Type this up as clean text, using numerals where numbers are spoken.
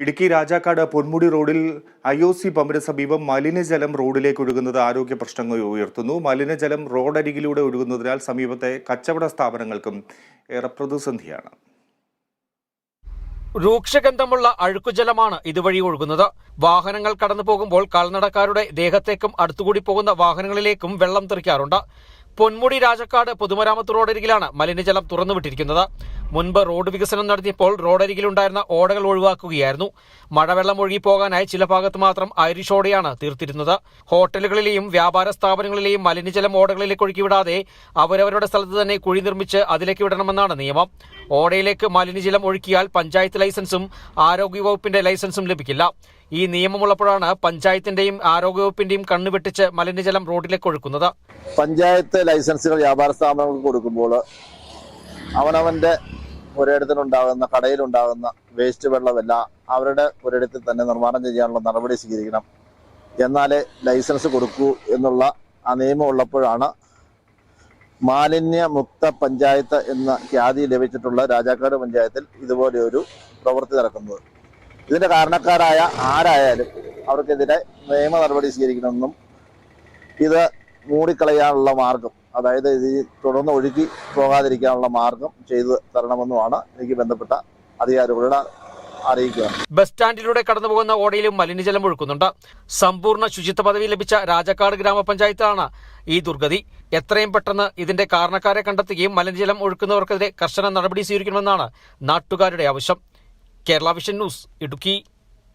ഇടുക്കി രാജാക്കാട് പൊന്മുടി റോഡിൽ IOC പമ്പിന് സമീപം മലിനജലം റോഡിലേക്ക് ഒഴുകുന്നത് ആരോഗ്യ പ്രശ്നങ്ങൾ ഉയർത്തുന്നു. മലിനജലം റോഡരികിലൂടെ ഒഴുകുന്നതിനാൽ സമീപത്തെ കച്ചവട സ്ഥാപനങ്ങൾക്കും ഏറെ പ്രതിസന്ധിയാണ്. രൂക്ഷഗന്ധമുള്ള അഴുക്കുജലമാണ് ഇതുവഴി ഒഴുകുന്നത്. വാഹനങ്ങൾ കടന്നു പോകുമ്പോൾ കാൽനടക്കാരുടെ ദേഹത്തേക്കും അടുത്തുകൂടി പോകുന്ന വാഹനങ്ങളിലേക്കും വെള്ളം തെറിക്കാറുണ്ട്. പൊന്മുടി രാജാക്കാട് പൊതുമരാമത്ത് റോഡരികിലാണ് മലിനജലം തുറന്നുവിട്ടിരിക്കുന്നത്. മുൻപ് റോഡ് വികസനം നടത്തിയപ്പോൾ റോഡരികിലുണ്ടായിരുന്ന ഓടകൾ ഒഴിവാക്കുകയായിരുന്നു. മഴവെള്ളം ഒഴുകിപ്പോകാനായി ചില ഭാഗത്ത് മാത്രം ഐറിഷ് ഓടയാണ് തീർത്തിരുന്നത്. ഹോട്ടലുകളിലെയും വ്യാപാര സ്ഥാപനങ്ങളിലെയും മലിനജലം ഓടകളിലേക്ക് ഒഴുക്കിവിടാതെ അവരവരുടെ സ്ഥലത്ത് തന്നെ കുഴി നിർമ്മിച്ച് അതിലേക്ക് വിടണമെന്നാണ് നിയമം. ഓടയിലേക്ക് മലിനജലം ഒഴുക്കിയാൽ പഞ്ചായത്ത് ലൈസൻസും ആരോഗ്യവകുപ്പിന്റെ ലൈസൻസും ലഭിക്കില്ല. ഈ നിയമമുള്ളപ്പോഴാണ് പഞ്ചായത്തിന്റെയും ആരോഗ്യവകുപ്പിന്റെയും കണ്ണുവെട്ടിച്ച് മലിനജലം റോഡിലേക്ക് ഒഴുക്കുന്നത്. പഞ്ചായത്ത് ലൈസൻസുകൾ വ്യാപാര സ്ഥാപനങ്ങൾക്ക് കൊടുക്കുമ്പോൾ അവനവന്റെ ഒരിടത്തിനുണ്ടാകുന്ന കടയിലുണ്ടാകുന്ന വേസ്റ്റ് വെള്ളമെല്ലാം അവരുടെ ഒരിടത്തിൽ തന്നെ നിർമ്മാണം ചെയ്യാനുള്ള നടപടി സ്വീകരിക്കണം. എന്നാലേ ലൈസൻസ് കൊടുക്കൂ എന്നുള്ള ആ നിയമം ഉള്ളപ്പോഴാണ് മാലിന്യമുക്ത പഞ്ചായത്ത് എന്ന ഖ്യാതി ലഭിച്ചിട്ടുള്ള രാജാക്കാട് പഞ്ചായത്തിൽ ഇതുപോലെ ഒരു പ്രവൃത്തി നടക്കുന്നത്. ഇതിന്റെ കാരണക്കാരായ ആരായാലും അവർക്കെതിരെ നിയമ നടപടി സ്വീകരിക്കണമെന്നും ഇത് മൂടിക്കളയാനുള്ള മാർഗം, അതായത് ഇത് തുടർന്ന് ഒഴുകി പോകാതിരിക്കാനുള്ള മാർഗം ചെയ്തു തരണമെന്നുമാണ് എനിക്ക് ബന്ധപ്പെട്ട അധികാരികളോട് അറിയിക്കുക. ബസ് സ്റ്റാൻഡിലൂടെ കടന്നുപോകുന്ന ഓടയിലും മലിനജലം ഒഴുക്കുന്നുണ്ട്. സമ്പൂർണ്ണ ശുചിത്വ പദവി ലഭിച്ച രാജാക്കാട് ഗ്രാമപഞ്ചായത്താണ് ഈ ദുർഗതി. എത്രയും പെട്ടെന്ന് ഇതിന്റെ കാരണക്കാരെ കണ്ടെത്തുകയും മലിനജലം ഒഴുക്കുന്നവർക്കെതിരെ കർശന നടപടി സ്വീകരിക്കണമെന്നാണ് നാട്ടുകാരുടെ ആവശ്യം. Kerala vision news, Idukki.